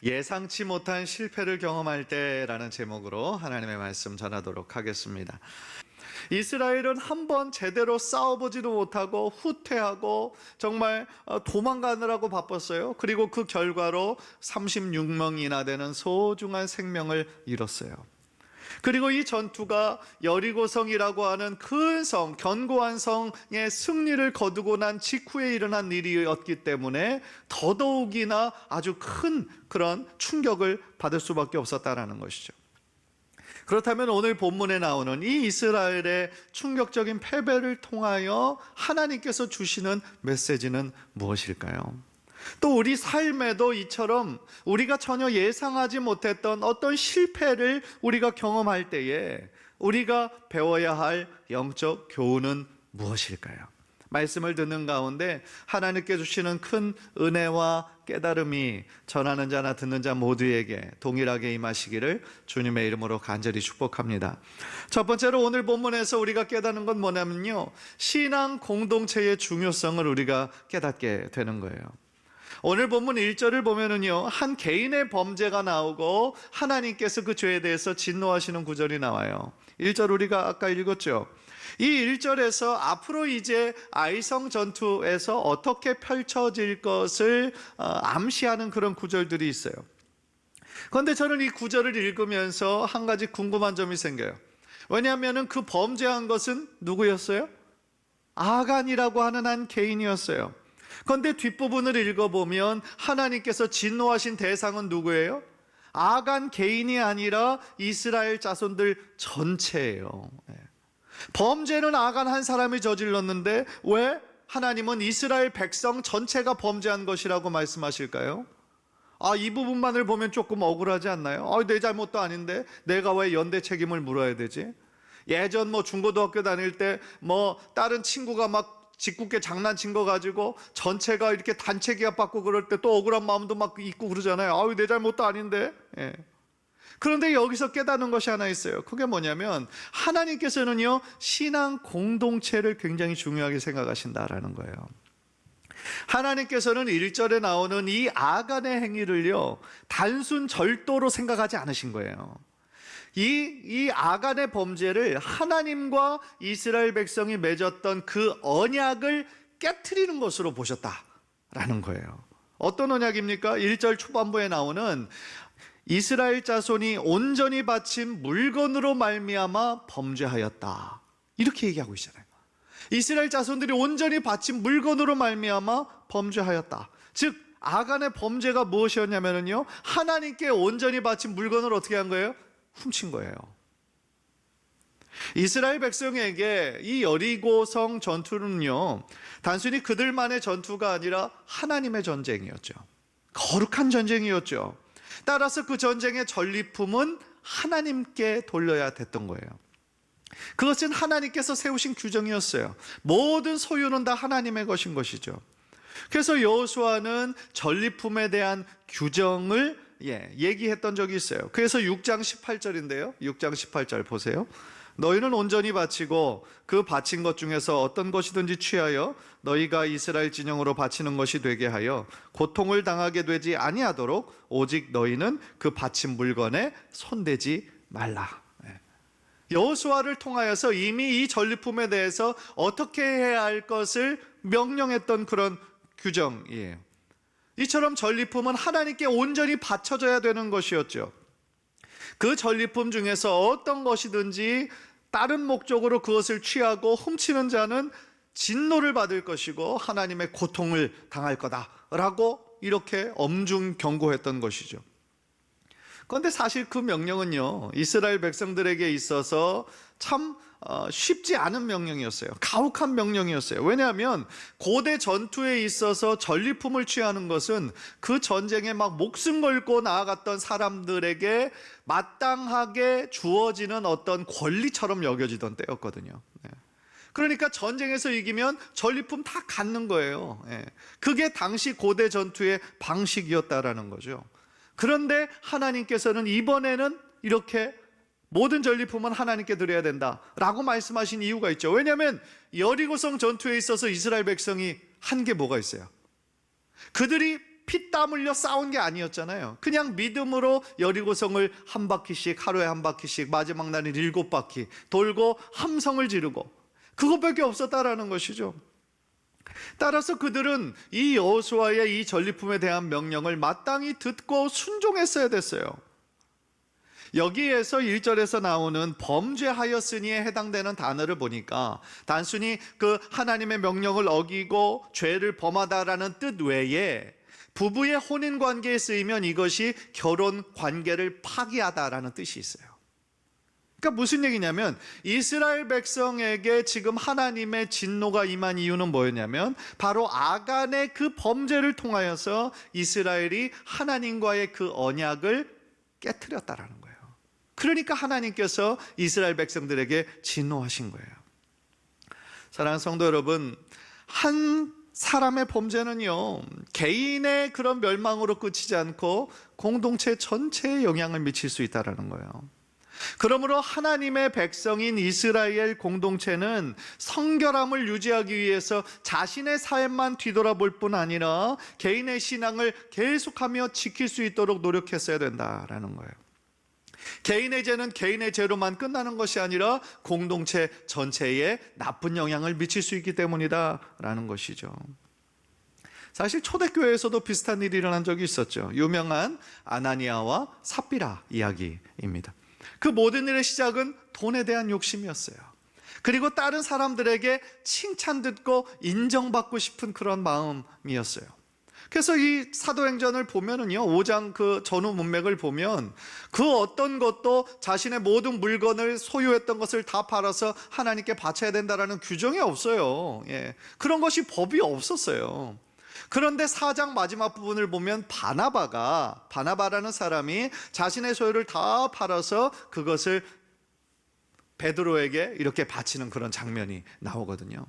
예상치 못한 실패를 경험할 때라는 제목으로 하나님의 말씀 전하도록 하겠습니다. 이스라엘은 한번 제대로 싸워보지도 못하고 후퇴하고 정말 도망가느라고 바빴어요. 그리고 그 결과로 36명이나 되는 소중한 생명을 잃었어요. 그리고 이 전투가 여리고성이라고 하는 큰 성, 견고한 성의 승리를 거두고 난 직후에 일어난 일이었기 때문에 더더욱이나 아주 큰 그런 충격을 받을 수밖에 없었다라는 것이죠. 그렇다면 오늘 본문에 나오는 이 이스라엘의 충격적인 패배를 통하여 하나님께서 주시는 메시지는 무엇일까요? 또 우리 삶에도 이처럼 우리가 전혀 예상하지 못했던 어떤 실패를 우리가 경험할 때에 우리가 배워야 할 영적 교훈은 무엇일까요? 말씀을 듣는 가운데 하나님께 주시는 큰 은혜와 깨달음이 전하는 자나 듣는 자 모두에게 동일하게 임하시기를 주님의 이름으로 간절히 축복합니다. 첫 번째로 오늘 본문에서 우리가 깨닫는 건 뭐냐면요, 신앙 공동체의 중요성을 우리가 깨닫게 되는 거예요. 오늘 본문 1절을 보면은요, 한 개인의 범죄가 나오고 하나님께서 그 죄에 대해서 진노하시는 구절이 나와요. 1절 우리가 아까 읽었죠. 이 1절에서 앞으로 이제 아이성 전투에서 어떻게 펼쳐질 것을 암시하는 그런 구절들이 있어요. 그런데 저는 이 구절을 읽으면서 한 가지 궁금한 점이 생겨요. 왜냐하면 그 범죄한 것은 누구였어요? 아간이라고 하는 한 개인이었어요. 그런데 뒷부분을 읽어보면 하나님께서 진노하신 대상은 누구예요? 아간 개인이 아니라 이스라엘 자손들 전체예요. 범죄는 아간 한 사람이 저질렀는데 왜 하나님은 이스라엘 백성 전체가 범죄한 것이라고 말씀하실까요? 이 부분만을 보면 조금 억울하지 않나요? 내 잘못도 아닌데 내가 왜 연대 책임을 물어야 되지? 예전 중고등학교 다닐 때 다른 친구가 막 짓궂게 장난친 거 가지고 전체가 이렇게 단체 기합 받고 그럴 때 또 억울한 마음도 막 있고 그러잖아요. 내 잘못도 아닌데. 그런데 여기서 깨닫는 것이 하나 있어요. 그게 뭐냐면 하나님께서는요, 신앙 공동체를 굉장히 중요하게 생각하신다라는 거예요. 하나님께서는 1절에 나오는 이 아간의 행위를요, 단순 절도로 생각하지 않으신 거예요. 이 아간의 범죄를 하나님과 이스라엘 백성이 맺었던 그 언약을 깨트리는 것으로 보셨다라는 거예요. 어떤 언약입니까? 1절 초반부에 나오는 이스라엘 자손이 온전히 바친 물건으로 말미암아 범죄하였다, 이렇게 얘기하고 있잖아요. 이스라엘 자손들이 온전히 바친 물건으로 말미암아 범죄하였다. 즉 아간의 범죄가 무엇이었냐면요, 하나님께 온전히 바친 물건을 어떻게 한 거예요? 훔친 거예요. 이스라엘 백성에게 이 여리고성 전투는요, 단순히 그들만의 전투가 아니라 하나님의 전쟁이었죠. 거룩한 전쟁이었죠. 따라서 그 전쟁의 전리품은 하나님께 돌려야 됐던 거예요. 그것은 하나님께서 세우신 규정이었어요. 모든 소유는 다 하나님의 것인 것이죠. 그래서 여호수아는 전리품에 대한 규정을 얘기했던 적이 있어요. 그래서 6장 18절인데요 6장 18절 보세요. 너희는 온전히 바치고 그 바친 것 중에서 어떤 것이든지 취하여 너희가 이스라엘 진영으로 바치는 것이 되게 하여 고통을 당하게 되지 아니하도록 오직 너희는 그 바친 물건에 손대지 말라. 여호수아를 통하여서 이미 이 전리품에 대해서 어떻게 해야 할 것을 명령했던 그런 규정이에요. 이처럼 전리품은 하나님께 온전히 바쳐져야 되는 것이었죠. 그 전리품 중에서 어떤 것이든지 다른 목적으로 그것을 취하고 훔치는 자는 진노를 받을 것이고 하나님의 고통을 당할 거다라고 이렇게 엄중 경고했던 것이죠. 그런데 사실 그 명령은요, 이스라엘 백성들에게 있어서 참 쉽지 않은 명령이었어요. 가혹한 명령이었어요. 왜냐하면 고대 전투에 있어서 전리품을 취하는 것은 그 전쟁에 막 목숨 걸고 나아갔던 사람들에게 마땅하게 주어지는 어떤 권리처럼 여겨지던 때였거든요. 그러니까 전쟁에서 이기면 전리품 다 갖는 거예요. 그게 당시 고대 전투의 방식이었다라는 거죠. 그런데 하나님께서는 이번에는 이렇게 모든 전리품은 하나님께 드려야 된다라고 말씀하신 이유가 있죠. 왜냐하면 여리고성 전투에 있어서 이스라엘 백성이 한 게 뭐가 있어요? 그들이 피땀 흘려 싸운 게 아니었잖아요. 그냥 믿음으로 여리고성을 한 바퀴씩, 하루에 한 바퀴씩, 마지막 날은 7바퀴 돌고 함성을 지르고, 그것밖에 없었다라는 것이죠. 따라서 그들은 이 여호수아의 이 전리품에 대한 명령을 마땅히 듣고 순종했어야 됐어요. 여기에서 1절에서 나오는 범죄하였으니에 해당되는 단어를 보니까 단순히 그 하나님의 명령을 어기고 죄를 범하다라는 뜻 외에 부부의 혼인 관계에 쓰이면 이것이 결혼 관계를 파기하다라는 뜻이 있어요. 그러니까 무슨 얘기냐면 이스라엘 백성에게 지금 하나님의 진노가 임한 이유는 뭐였냐면 바로 아간의 그 범죄를 통하여서 이스라엘이 하나님과의 그 언약을 깨트렸다라는 거예요. 그러니까 하나님께서 이스라엘 백성들에게 진노하신 거예요. 사랑하는 성도 여러분, 한 사람의 범죄는요, 개인의 그런 멸망으로 끝이지 않고 공동체 전체에 영향을 미칠 수 있다는 거예요. 그러므로 하나님의 백성인 이스라엘 공동체는 성결함을 유지하기 위해서 자신의 삶만 뒤돌아볼 뿐 아니라 개인의 신앙을 계속하며 지킬 수 있도록 노력했어야 된다라는 거예요. 개인의 죄는 개인의 죄로만 끝나는 것이 아니라 공동체 전체에 나쁜 영향을 미칠 수 있기 때문이다라는 것이죠. 사실 초대교회에서도 비슷한 일이 일어난 적이 있었죠. 유명한 아나니아와 삽비라 이야기입니다. 그 모든 일의 시작은 돈에 대한 욕심이었어요. 그리고 다른 사람들에게 칭찬 듣고 인정받고 싶은 그런 마음이었어요. 그래서 이 사도행전을 보면은요, 5장 그 전후 문맥을 보면 그 어떤 것도 자신의 모든 물건을 소유했던 것을 다 팔아서 하나님께 바쳐야 된다라는 규정이 없어요. 예. 그런 것이 법이 없었어요. 그런데 4장 마지막 부분을 보면 바나바라는 사람이 자신의 소유를 다 팔아서 그것을 베드로에게 이렇게 바치는 그런 장면이 나오거든요.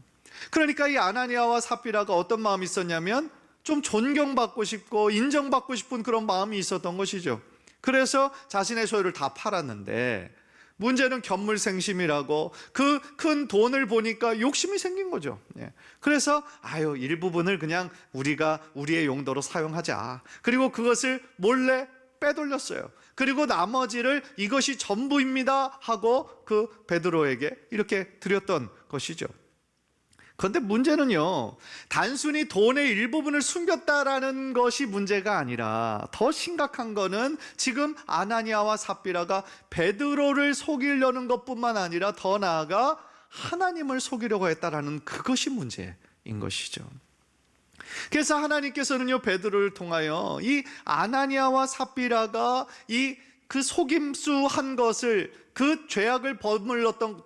그러니까 이 아나니아와 삽비라가 어떤 마음이 있었냐면 좀 존경받고 싶고 인정받고 싶은 그런 마음이 있었던 것이죠. 그래서 자신의 소유를 다 팔았는데 문제는 견물생심이라고 그 큰 돈을 보니까 욕심이 생긴 거죠. 그래서 일부분을 그냥 우리가 우리의 용도로 사용하자. 그리고 그것을 몰래 빼돌렸어요. 그리고 나머지를 이것이 전부입니다 하고 그 베드로에게 이렇게 드렸던 것이죠. 그런데 문제는요, 단순히 돈의 일부분을 숨겼다라는 것이 문제가 아니라 더 심각한 거는 지금 아나니아와 삽비라가 베드로를 속이려는 것뿐만 아니라 더 나아가 하나님을 속이려고 했다라는 그것이 문제인 것이죠. 그래서 하나님께서는요, 베드로를 통하여 이 아나니아와 삽비라가 그 속임수한 것을, 그 죄악을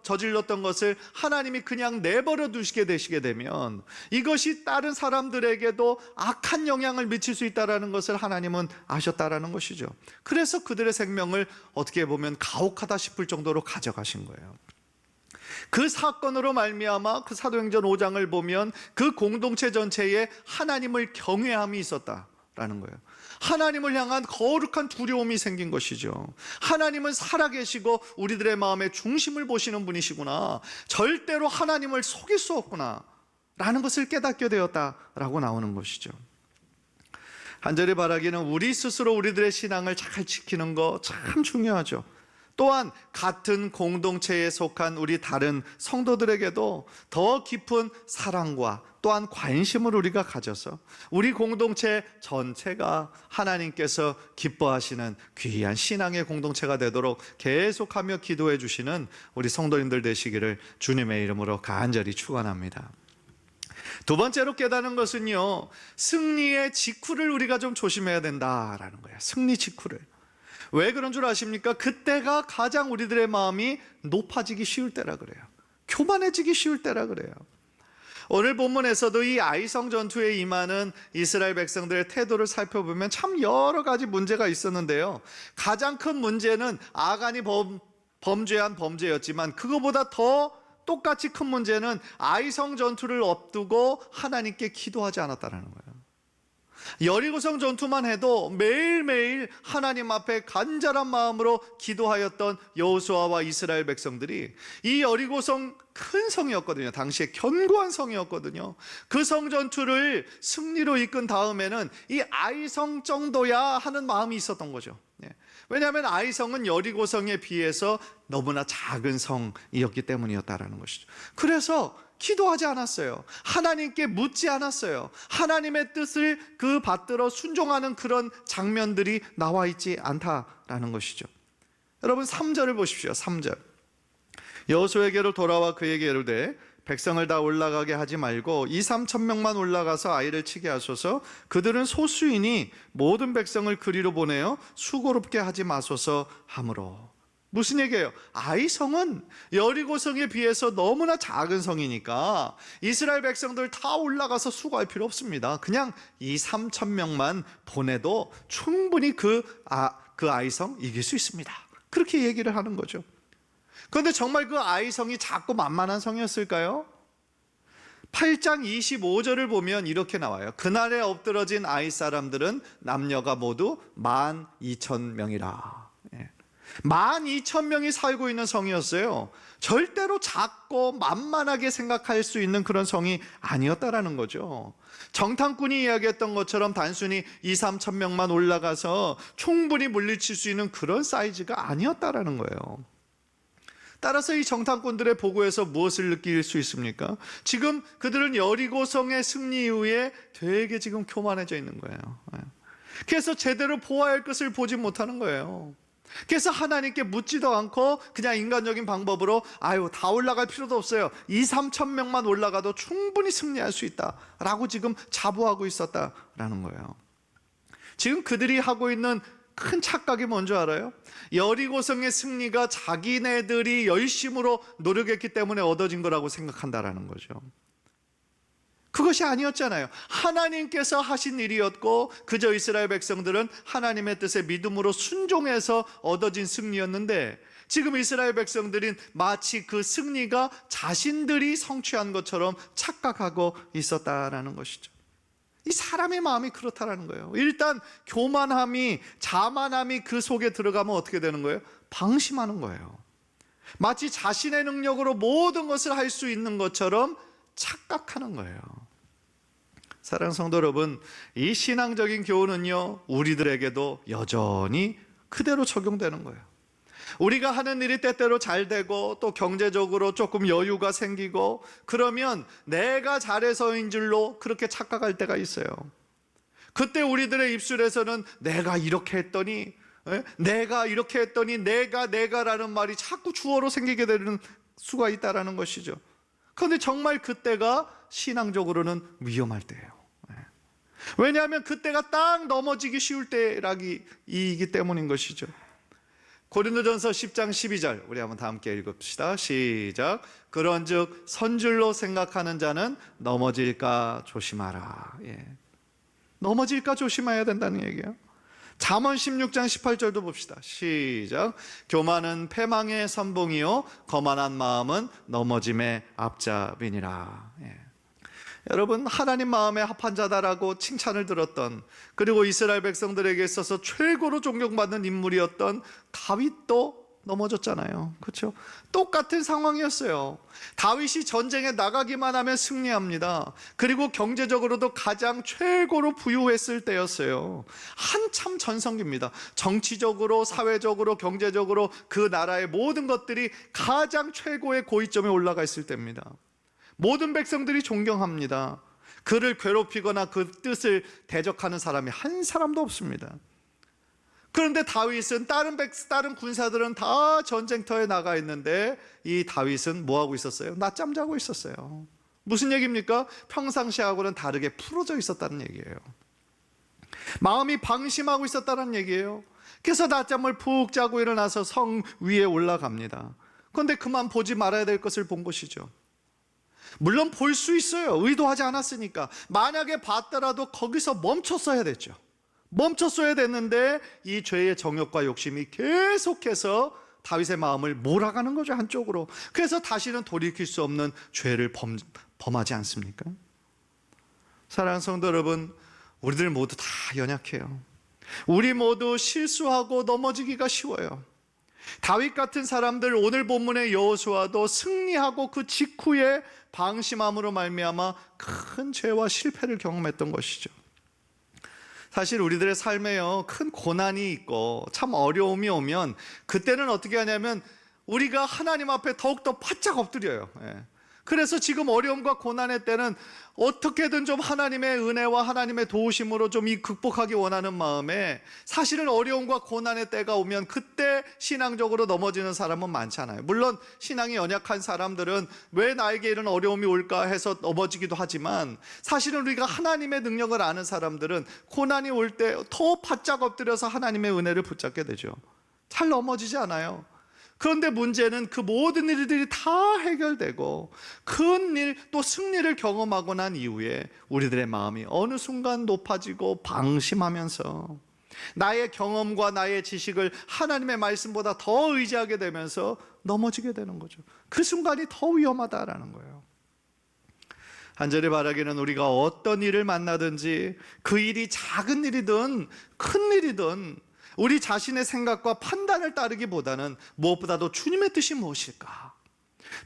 저질렀던 것을 하나님이 그냥 내버려 두시게 되시게 되면 이것이 다른 사람들에게도 악한 영향을 미칠 수 있다는 것을 하나님은 아셨다라는 것이죠. 그래서 그들의 생명을 어떻게 보면 가혹하다 싶을 정도로 가져가신 거예요. 그 사건으로 말미암아 그 사도행전 5장을 보면 그 공동체 전체에 하나님을 경외함이 있었다라는 거예요. 하나님을 향한 거룩한 두려움이 생긴 것이죠. 하나님은 살아계시고 우리들의 마음의 중심을 보시는 분이시구나, 절대로 하나님을 속일 수 없구나 라는 것을 깨닫게 되었다라고 나오는 것이죠. 간절히 바라기는 우리 스스로 우리들의 신앙을 잘 지키는 거 참 중요하죠. 또한 같은 공동체에 속한 우리 다른 성도들에게도 더 깊은 사랑과 또한 관심을 우리가 가져서 우리 공동체 전체가 하나님께서 기뻐하시는 귀한 신앙의 공동체가 되도록 계속하며 기도해 주시는 우리 성도님들 되시기를 주님의 이름으로 간절히 축원합니다. 두 번째로 깨닫는 것은요, 승리의 직후를 우리가 좀 조심해야 된다라는 거예요. 승리 직후를. 왜 그런 줄 아십니까? 그때가 가장 우리들의 마음이 높아지기 쉬울 때라 그래요. 교만해지기 쉬울 때라 그래요. 오늘 본문에서도 이 아이성 전투에 임하는 이스라엘 백성들의 태도를 살펴보면 참 여러 가지 문제가 있었는데요, 가장 큰 문제는 아간이 범죄한 범죄였지만 그거보다 더 똑같이 큰 문제는 아이성 전투를 앞두고 하나님께 기도하지 않았다는 거예요. 여리고성 전투만 해도 매일매일 하나님 앞에 간절한 마음으로 기도하였던 여호수아와 이스라엘 백성들이, 이 여리고성 큰 성이었거든요. 당시에 견고한 성이었거든요. 그 성 전투를 승리로 이끈 다음에는 이 아이성 정도야 하는 마음이 있었던 거죠. 왜냐하면 아이성은 여리고성에 비해서 너무나 작은 성이었기 때문이었다라는 것이죠. 그래서 기도하지 않았어요. 하나님께 묻지 않았어요. 하나님의 뜻을 그 받들어 순종하는 그런 장면들이 나와 있지 않다라는 것이죠. 여러분 3절을 보십시오. 3절. 여호수아에게로 돌아와 그에게 이르되 백성을 다 올라가게 하지 말고 2-3천 명만 올라가서 아이를 치게 하소서. 그들은 소수이니 모든 백성을 그리로 보내어 수고롭게 하지 마소서 하므로. 무슨 얘기예요? 아이성은 여리고성에 비해서 너무나 작은 성이니까 이스라엘 백성들 다 올라가서 수고할 필요 없습니다. 그냥 2-3천 명만 보내도 충분히 그 아이성 이길 수 있습니다. 그렇게 얘기를 하는 거죠. 그런데 정말 그 아이성이 작고 만만한 성이었을까요? 8장 25절을 보면 이렇게 나와요. 그날에 엎드러진 아이 사람들은 남녀가 모두 12,000명이라. 12,000명이 살고 있는 성이었어요. 절대로 작고 만만하게 생각할 수 있는 그런 성이 아니었다라는 거죠. 정탐꾼이 이야기했던 것처럼 단순히 2-3천 명만 올라가서 충분히 물리칠 수 있는 그런 사이즈가 아니었다라는 거예요. 따라서 이 정탐꾼들의 보고에서 무엇을 느낄 수 있습니까? 지금 그들은 여리고성의 승리 이후에 되게 지금 교만해져 있는 거예요. 그래서 제대로 보아야 할 것을 보지 못하는 거예요. 그래서 하나님께 묻지도 않고 그냥 인간적인 방법으로 다 올라갈 필요도 없어요. 2-3천 명만 올라가도 충분히 승리할 수 있다라고 지금 자부하고 있었다라는 거예요. 지금 그들이 하고 있는 큰 착각이 뭔지 알아요? 여리고성의 승리가 자기네들이 열심으로 노력했기 때문에 얻어진 거라고 생각한다라는 거죠. 그것이 아니었잖아요. 하나님께서 하신 일이었고 그저 이스라엘 백성들은 하나님의 뜻에 믿음으로 순종해서 얻어진 승리였는데, 지금 이스라엘 백성들은 마치 그 승리가 자신들이 성취한 것처럼 착각하고 있었다라는 것이죠. 이 사람의 마음이 그렇다라는 거예요. 일단 교만함이, 자만함이 그 속에 들어가면 어떻게 되는 거예요? 방심하는 거예요. 마치 자신의 능력으로 모든 것을 할 수 있는 것처럼 착각하는 거예요. 사랑하는 성도 여러분, 이 신앙적인 교훈은요, 우리들에게도 여전히 그대로 적용되는 거예요. 우리가 하는 일이 때때로 잘 되고 또 경제적으로 조금 여유가 생기고 그러면 내가 잘해서인 줄로 그렇게 착각할 때가 있어요. 그때 우리들의 입술에서는 내가 이렇게 했더니, 내가 이렇게 했더니, 내가라는 말이 자꾸 주어로 생기게 되는 수가 있다라는 것이죠. 그런데 정말 그때가 신앙적으로는 위험할 때예요. 왜냐하면 그때가 딱 넘어지기 쉬울 때이기 때문인 것이죠. 고린도전서 10장 12절 우리 한번 다 함께 읽읍시다. 시작. 그런즉 선줄로 생각하는 자는 넘어질까 조심하라. 넘어질까 조심해야 된다는 얘기예요. 잠언 16장 18절도 봅시다. 시작. 교만은 패망의 선봉이요 거만한 마음은 넘어짐의 앞잡이니라. 여러분, 하나님 마음에 합한 자다라고 칭찬을 들었던, 그리고 이스라엘 백성들에게 있어서 최고로 존경받는 인물이었던 다윗도 넘어졌잖아요. 그렇죠? 똑같은 상황이었어요. 다윗이 전쟁에 나가기만 하면 승리합니다. 그리고 경제적으로도 가장 최고로 부유했을 때였어요. 한참 전성기입니다. 정치적으로, 사회적으로, 경제적으로 그 나라의 모든 것들이 가장 최고의 고위점에 올라가 있을 때입니다. 모든 백성들이 존경합니다. 그를 괴롭히거나 그 뜻을 대적하는 사람이 한 사람도 없습니다. 그런데 다윗은 다른 군사들은 다 전쟁터에 나가 있는데 이 다윗은 뭐하고 있었어요? 낮잠 자고 있었어요. 무슨 얘기입니까? 평상시하고는 다르게 풀어져 있었다는 얘기예요. 마음이 방심하고 있었다는 얘기예요. 그래서 낮잠을 푹 자고 일어나서 성 위에 올라갑니다. 그런데 그만 보지 말아야 될 것을 본 것이죠. 물론 볼 수 있어요. 의도하지 않았으니까. 만약에 봤더라도 거기서 멈췄어야 됐죠. 멈췄어야 됐는데 이 죄의 정욕과 욕심이 계속해서 다윗의 마음을 몰아가는 거죠, 한쪽으로. 그래서 다시는 돌이킬 수 없는 죄를 범하지 않습니까? 사랑하는 성도 여러분, 우리들 모두 다 연약해요. 우리 모두 실수하고 넘어지기가 쉬워요. 다윗 같은 사람들, 오늘 본문의 여호수아도 승리하고 그 직후에 방심함으로 말미암아 큰 죄와 실패를 경험했던 것이죠. 사실 우리들의 삶에요, 큰 고난이 있고 참 어려움이 오면 그때는 어떻게 하냐면 우리가 하나님 앞에 더욱더 바짝 엎드려요. 그래서 지금 어려움과 고난의 때는 어떻게든 좀 하나님의 은혜와 하나님의 도우심으로 좀 이 극복하기 원하는 마음에, 사실은 어려움과 고난의 때가 오면 그때 신앙적으로 넘어지는 사람은 많잖아요. 물론 신앙이 연약한 사람들은 왜 나에게 이런 어려움이 올까 해서 넘어지기도 하지만, 사실은 우리가 하나님의 능력을 아는 사람들은 고난이 올 때 더 바짝 엎드려서 하나님의 은혜를 붙잡게 되죠. 잘 넘어지지 않아요. 그런데 문제는 그 모든 일들이 다 해결되고 큰 일, 또 승리를 경험하고 난 이후에 우리들의 마음이 어느 순간 높아지고 방심하면서 나의 경험과 나의 지식을 하나님의 말씀보다 더 의지하게 되면서 넘어지게 되는 거죠. 그 순간이 더 위험하다라는 거예요. 간절히 바라기는 우리가 어떤 일을 만나든지 그 일이 작은 일이든 큰 일이든 우리 자신의 생각과 판단을 따르기보다는 무엇보다도 주님의 뜻이 무엇일까?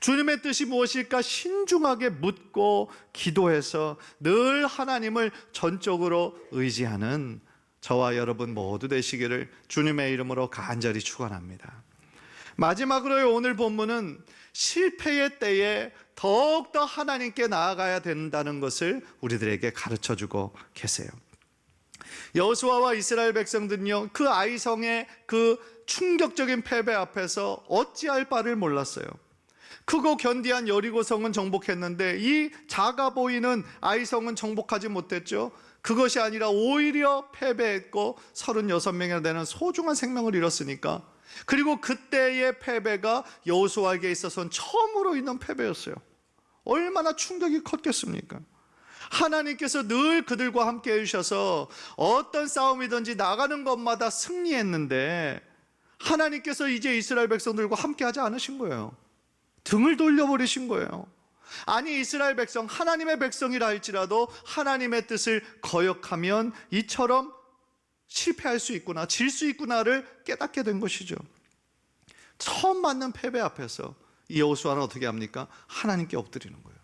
주님의 뜻이 무엇일까? 신중하게 묻고 기도해서 늘 하나님을 전적으로 의지하는 저와 여러분 모두 되시기를 주님의 이름으로 간절히 축원합니다. 마지막으로 오늘 본문은 실패의 때에 더욱더 하나님께 나아가야 된다는 것을 우리들에게 가르쳐주고 계세요. 여호수아와 이스라엘 백성들은요, 그 아이성의 그 충격적인 패배 앞에서 어찌할 바를 몰랐어요. 크고 견디한 여리고성은 정복했는데 이 작아 보이는 아이성은 정복하지 못했죠. 그것이 아니라 오히려 패배했고 36명이나 되는 소중한 생명을 잃었으니까, 그리고 그때의 패배가 여호수아에게 있어서는 처음으로 있는 패배였어요. 얼마나 충격이 컸겠습니까? 하나님께서 늘 그들과 함께 해주셔서 어떤 싸움이든지 나가는 것마다 승리했는데 하나님께서 이제 이스라엘 백성들과 함께 하지 않으신 거예요. 등을 돌려버리신 거예요. 아니, 이스라엘 백성, 하나님의 백성이라 할지라도 하나님의 뜻을 거역하면 이처럼 실패할 수 있구나, 질 수 있구나를 깨닫게 된 것이죠. 처음 맞는 패배 앞에서 이 여호수아는 어떻게 합니까? 하나님께 엎드리는 거예요.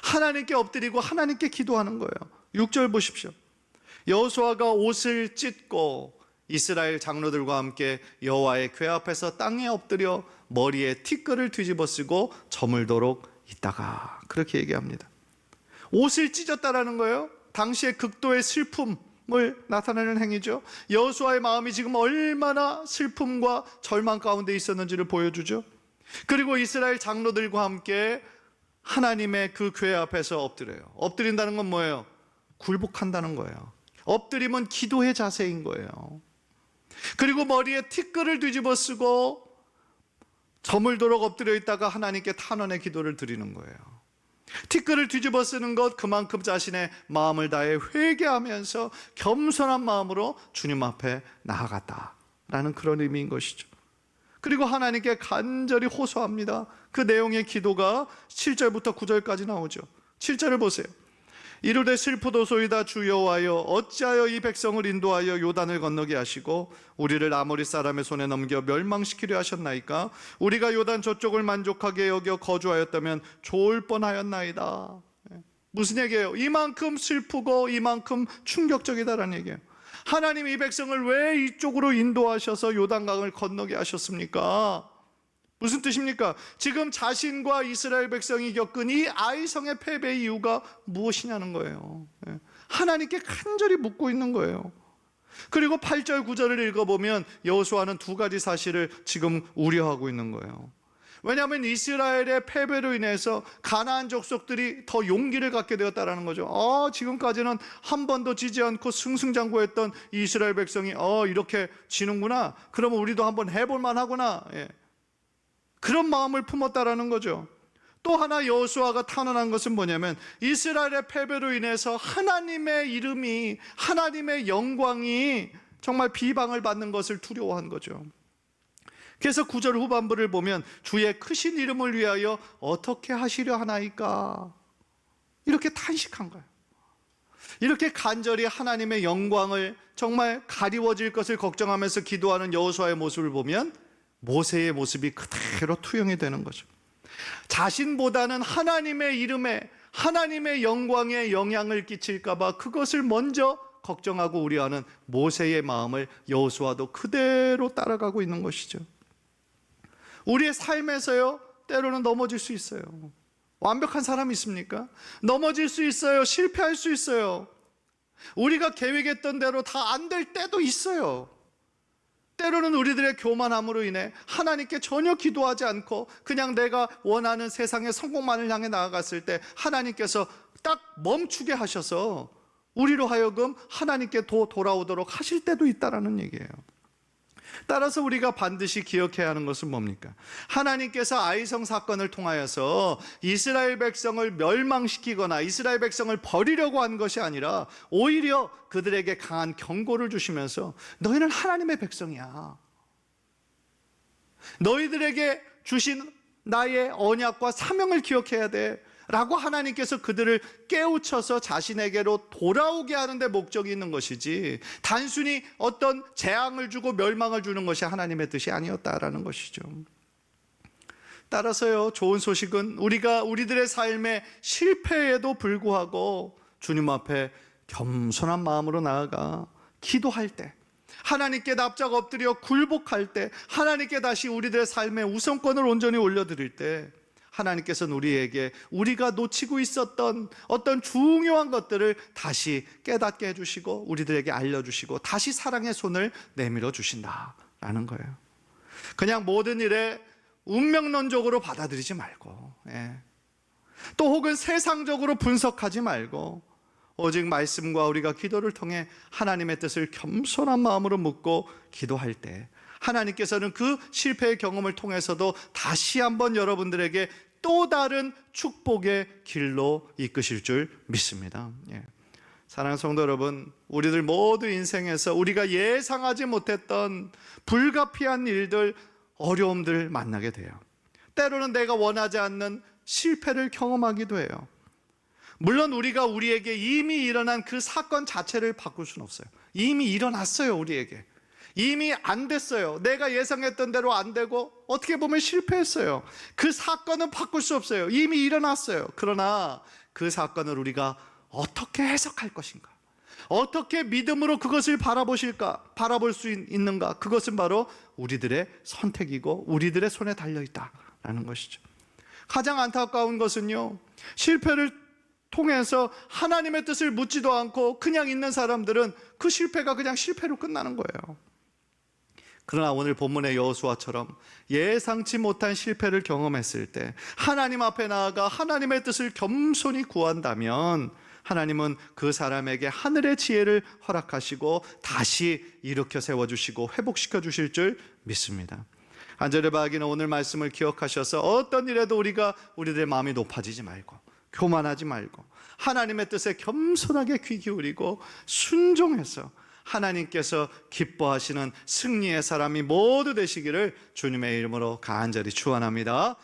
하나님께 엎드리고 하나님께 기도하는 거예요. 6절 보십시오. 여호수아가 옷을 찢고 이스라엘 장로들과 함께 여호와의 궤 앞에서 땅에 엎드려 머리에 티끌을 뒤집어 쓰고 저물도록 있다가, 그렇게 얘기합니다. 옷을 찢었다라는 거예요. 당시의 극도의 슬픔을 나타내는 행위죠. 여호수아의 마음이 지금 얼마나 슬픔과 절망 가운데 있었는지를 보여주죠. 그리고 이스라엘 장로들과 함께 하나님의 그 궤 앞에서 엎드려요. 엎드린다는 건 뭐예요? 굴복한다는 거예요. 엎드림은 기도의 자세인 거예요. 그리고 머리에 티끌을 뒤집어 쓰고 저물도록 엎드려 있다가 하나님께 탄원의 기도를 드리는 거예요. 티끌을 뒤집어 쓰는 것, 그만큼 자신의 마음을 다해 회개하면서 겸손한 마음으로 주님 앞에 나아갔다라는 그런 의미인 것이죠. 그리고 하나님께 간절히 호소합니다. 그 내용의 기도가 7절부터 9절까지 나오죠. 7절을 보세요. 이르되 슬프도소이다 주 여호와여, 어찌하여 이 백성을 인도하여 요단을 건너게 하시고 우리를 아모리 사람의 손에 넘겨 멸망시키려 하셨나이까? 우리가 요단 저쪽을 만족하게 여겨 거주하였다면 좋을 뻔하였나이다. 무슨 얘기예요? 이만큼 슬프고 이만큼 충격적이다라는 얘기예요. 하나님 이 백성을 왜 이쪽으로 인도하셔서 요단강을 건너게 하셨습니까? 무슨 뜻입니까? 지금 자신과 이스라엘 백성이 겪은 이 아이성의 패배의 이유가 무엇이냐는 거예요. 하나님께 간절히 묻고 있는 거예요. 그리고 8절 9절을 읽어보면 여호수아는 두 가지 사실을 지금 우려하고 있는 거예요. 왜냐하면 이스라엘의 패배로 인해서 가나안 족속들이 더 용기를 갖게 되었다는 거죠. 지금까지는 한 번도 지지 않고 승승장구했던 이스라엘 백성이 이렇게 지는구나, 그러면 우리도 한번 해볼 만하구나, 그런 마음을 품었다라는 거죠. 또 하나 여호수아가 탄원한 것은 뭐냐면 이스라엘의 패배로 인해서 하나님의 이름이, 하나님의 영광이 정말 비방을 받는 것을 두려워한 거죠. 그래서 9절 후반부를 보면 주의 크신 이름을 위하여 어떻게 하시려 하나이까, 이렇게 탄식한 거예요. 이렇게 간절히 하나님의 영광을 정말 가리워질 것을 걱정하면서 기도하는 여호수아의 모습을 보면 모세의 모습이 그대로 투영이 되는 거죠. 자신보다는 하나님의 이름에, 하나님의 영광에 영향을 끼칠까 봐 그것을 먼저 걱정하고 우려하는 모세의 마음을 여호수아도 그대로 따라가고 있는 것이죠. 우리의 삶에서요, 때로는 넘어질 수 있어요. 완벽한 사람이 있습니까? 넘어질 수 있어요. 실패할 수 있어요. 우리가 계획했던 대로 다 안 될 때도 있어요. 때로는 우리들의 교만함으로 인해 하나님께 전혀 기도하지 않고 그냥 내가 원하는 세상의 성공만을 향해 나아갔을 때 하나님께서 딱 멈추게 하셔서 우리로 하여금 하나님께 돌아오도록 하실 때도 있다라는 얘기예요. 따라서 우리가 반드시 기억해야 하는 것은 뭡니까? 하나님께서 아이성 사건을 통하여서 이스라엘 백성을 멸망시키거나 이스라엘 백성을 버리려고 한 것이 아니라 오히려 그들에게 강한 경고를 주시면서 너희는 하나님의 백성이야. 너희들에게 주신 나의 언약과 사명을 기억해야 돼 라고 하나님께서 그들을 깨우쳐서 자신에게로 돌아오게 하는 데 목적이 있는 것이지 단순히 어떤 재앙을 주고 멸망을 주는 것이 하나님의 뜻이 아니었다라는 것이죠. 따라서요, 좋은 소식은 우리가 우리들의 삶의 실패에도 불구하고 주님 앞에 겸손한 마음으로 나아가 기도할 때, 하나님께 납작 엎드려 굴복할 때, 하나님께 다시 우리들의 삶의 우선권을 온전히 올려드릴 때 하나님께서는 우리에게 우리가 놓치고 있었던 어떤 중요한 것들을 다시 깨닫게 해주시고 우리들에게 알려주시고 다시 사랑의 손을 내밀어 주신다라는 거예요. 그냥 모든 일에 운명론적으로 받아들이지 말고, 또 혹은 세상적으로 분석하지 말고 오직 말씀과 우리가 기도를 통해 하나님의 뜻을 겸손한 마음으로 묻고 기도할 때 하나님께서는 그 실패의 경험을 통해서도 다시 한번 여러분들에게 또 다른 축복의 길로 이끄실 줄 믿습니다. 사랑하는 성도 여러분, 우리들 모두 인생에서 우리가 예상하지 못했던 불가피한 일들, 어려움들 만나게 돼요. 때로는 내가 원하지 않는 실패를 경험하기도 해요. 물론 우리가 우리에게 이미 일어난 그 사건 자체를 바꿀 수는 없어요. 이미 일어났어요. 우리에게 이미 안 됐어요. 내가 예상했던 대로 안 되고 어떻게 보면 실패했어요. 그 사건은 바꿀 수 없어요. 이미 일어났어요. 그러나 그 사건을 우리가 어떻게 해석할 것인가, 어떻게 믿음으로 그것을 바라볼 수 있는가, 그것은 바로 우리들의 선택이고 우리들의 손에 달려있다라는 것이죠. 가장 안타까운 것은요, 실패를 통해서 하나님의 뜻을 묻지도 않고 그냥 있는 사람들은 그 실패가 그냥 실패로 끝나는 거예요. 그러나 오늘 본문의 여호수아처럼 예상치 못한 실패를 경험했을 때 하나님 앞에 나아가 하나님의 뜻을 겸손히 구한다면 하나님은 그 사람에게 하늘의 지혜를 허락하시고 다시 일으켜 세워주시고 회복시켜 주실 줄 믿습니다. 간절히 바라기는 오늘 말씀을 기억하셔서 어떤 일에도 우리들의 마음이 높아지지 말고 교만하지 말고 하나님의 뜻에 겸손하게 귀 기울이고 순종해서 하나님께서 기뻐하시는 승리의 사람이 모두 되시기를 주님의 이름으로 간절히 축원합니다.